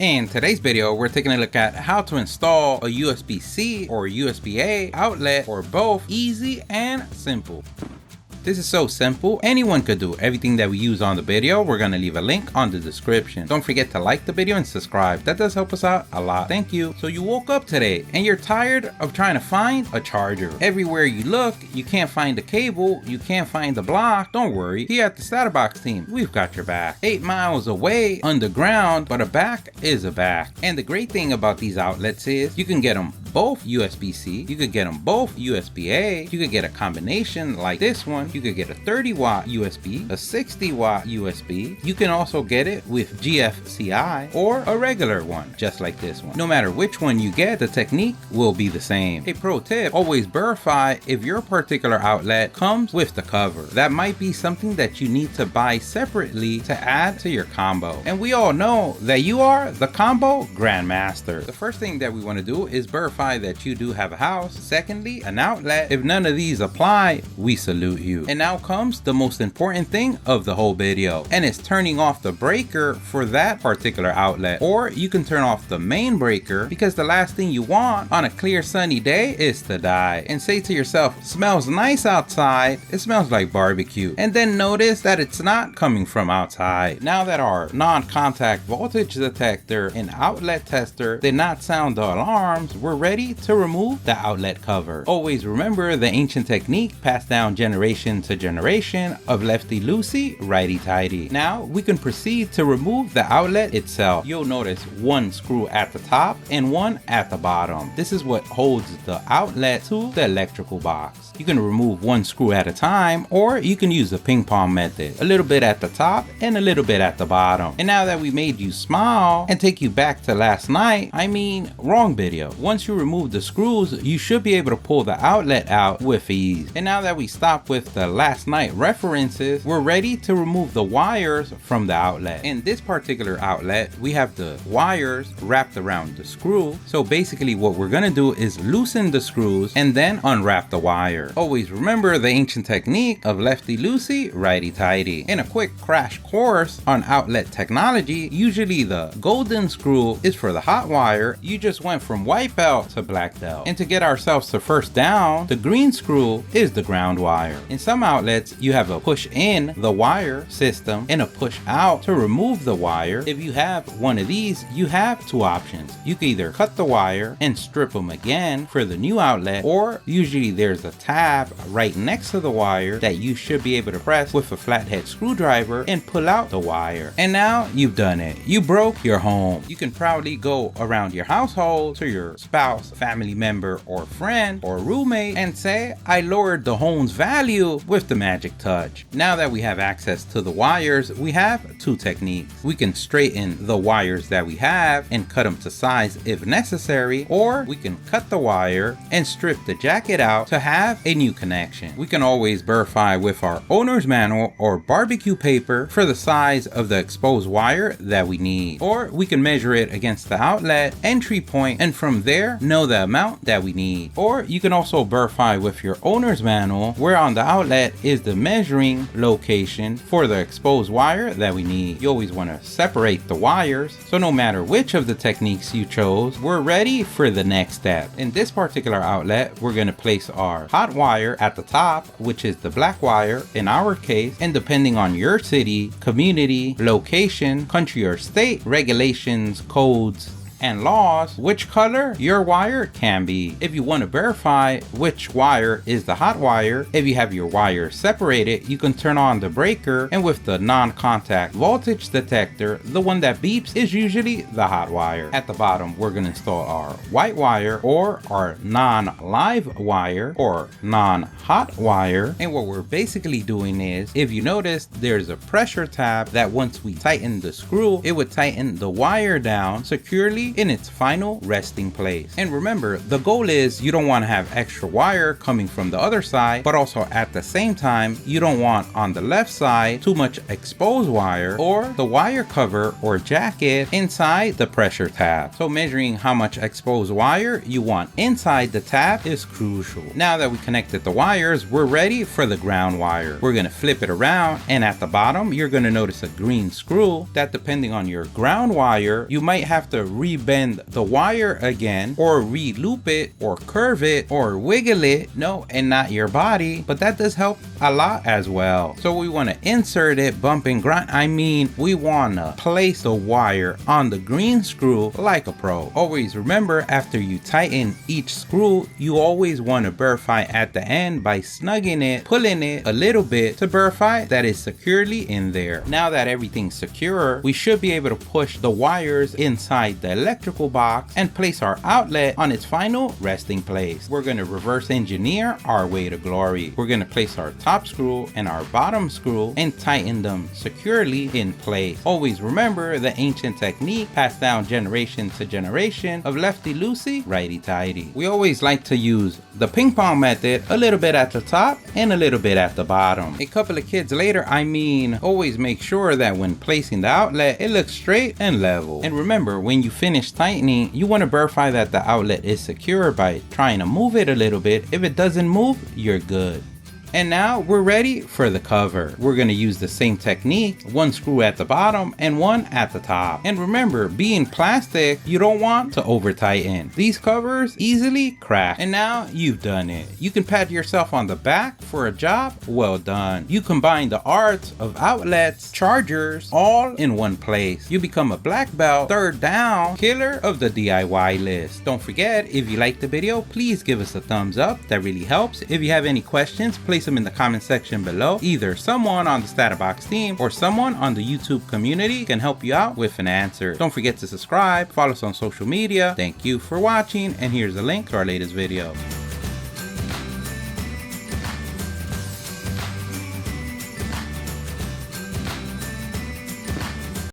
In today's video, we're taking a look at how to install a USB-C or USB-A outlet for both easy and simple. This is so simple, anyone could do everything that we use on the video. We're going to leave a link on the description. Don't forget to like the video and subscribe. That does help us out a lot. Thank you. So you woke up today and you're tired of trying to find a charger. Everywhere you look, you can't find the cable, you can't find the block. Don't worry, here at the StatUpBox team, we've got your back. 8 miles away, underground, but a back is a back. And the great thing about these outlets is you can get them both USB-C, you could get them both USB-A, you could get a combination like this one, you could get a 30-watt USB, a 60-watt USB, you can also get it with GFCI or a regular one, just like this one. No matter which one you get, the technique will be the same. A pro tip, always verify if your particular outlet comes with the cover. That might be something that you need to buy separately to add to your combo. And we all know that you are the combo grandmaster. The first thing that we want to do is verify that you do have a house. Secondly, an outlet. If none of these apply, we salute you. And now comes the most important thing of the whole video, and it's turning off the breaker for that particular outlet. Or you can turn off the main breaker, because the last thing you want on a clear sunny day is to die and say to yourself, smells nice outside, it smells like barbecue, and then notice that it's not coming from outside. Now that our non-contact voltage detector and outlet tester did not sound the alarms, we're ready to remove the outlet cover. Always remember the ancient technique passed down generation to generation of lefty-loosey, righty-tighty. Now we can proceed to remove the outlet itself. You'll notice one screw at the top and one at the bottom. This is what holds the outlet to the electrical box. You can remove one screw at a time, or you can use the ping pong method. A little bit at the top and a little bit at the bottom. And now that we made you smile and take you back to last night, wrong video. Once you remove the screws, you should be able to pull the outlet out with ease. And now that we stopped with the last night references, we're ready to remove the wires from the outlet. In this particular outlet, we have the wires wrapped around the screw. So basically what we're gonna do is loosen the screws and then unwrap the wire. Always remember the ancient technique of lefty-loosey, righty-tighty. In a quick crash course on outlet technology, usually the golden screw is for the hot wire. You just went from white belt to black belt. And to get ourselves to first down, the green screw is the ground wire. In some outlets, you have a push in the wire system and a push out to remove the wire. If you have one of these, you have two options. You can either cut the wire and strip them again for the new outlet, or usually there's a tab right next to the wire that you should be able to press with a flathead screwdriver and pull out the wire. And now you've done it. You broke your home. You can proudly go around your household to your spouse, family member, or friend, or roommate and say, I lowered the home's value with the magic touch. Now that we have access to the wires, we have two techniques. We can straighten the wires that we have and cut them to size if necessary, or we can cut the wire and strip the jacket out to have a new connection. We can always verify with our owner's manual or barbecue paper for the size of the exposed wire that we need, or we can measure it against the outlet entry point and from there know the amount that we need. Or you can also verify with your owner's manual where on the outlet is the measuring location for the exposed wire that we need. You always want to separate the wires, so no matter which of the techniques you chose, we're ready for the next step. In this particular outlet, we're going to place our hot wire at the top, which is the black wire in our case, and depending on your city, community, location, country or state, regulations, codes, and laws, which color your wire can be. If you want to verify which wire is the hot wire, if you have your wires separated, you can turn on the breaker, and with the non-contact voltage detector, the one that beeps is usually the hot wire. At the bottom, we're going to install our white wire or our non-live wire or non-hot wire. And what we're basically doing is, if you notice, there's a pressure tab that once we tighten the screw, it would tighten the wire down securely securely in its final resting place. And remember, the goal is you don't want to have extra wire coming from the other side, but also at the same time, you don't want on the left side too much exposed wire or the wire cover or jacket inside the pressure tab. So measuring how much exposed wire you want inside the tab is crucial. Now that we connected the wires, we're ready for the ground wire. We're going to flip it around, and at the bottom you're going to notice a green screw that, depending on your ground wire, you might have to rebend the wire again or re-loop it or curve it or wiggle it. No, and not your body, but that does help a lot as well. So we want to insert it, bump and grind. I mean, we want to place the wire on the green screw like a pro. Always remember, after you tighten each screw, you always want to verify at the end by snugging it, pulling it a little bit to verify that it's securely in there. Now that everything's secure, we should be able to push the wires inside the electrical box and place our outlet on its final resting place. We're going to reverse engineer our way to glory. We're going to place our top screw and our bottom screw and tighten them securely in place. Always remember the ancient technique passed down generation to generation of lefty loosey, righty tighty. We always like to use the ping pong method, a little bit at the top and a little bit at the bottom. A couple of kids later, I mean, always make sure that when placing the outlet, it looks straight and level. And remember, when you finish tightening, you want to verify that the outlet is secure by trying to move it a little bit. If it doesn't move, you're good. And now we're ready for the cover. We're going to use the same technique, one screw at the bottom and one at the top. And remember, being plastic, you don't want to over tighten. These covers easily crack. And now you've done it. You can pat yourself on the back for a job well done. You combine the arts of outlets, chargers, all in one place. You become a black belt, third down killer of the DIY list. Don't forget, if you liked the video, please give us a thumbs up. That really helps. If you have any questions, please them in the comment section below. Either someone on the StatUpBox team or someone on the YouTube community can help you out with an answer. Don't forget to subscribe, follow us on social media. Thank you for watching, and here's a link to our latest video.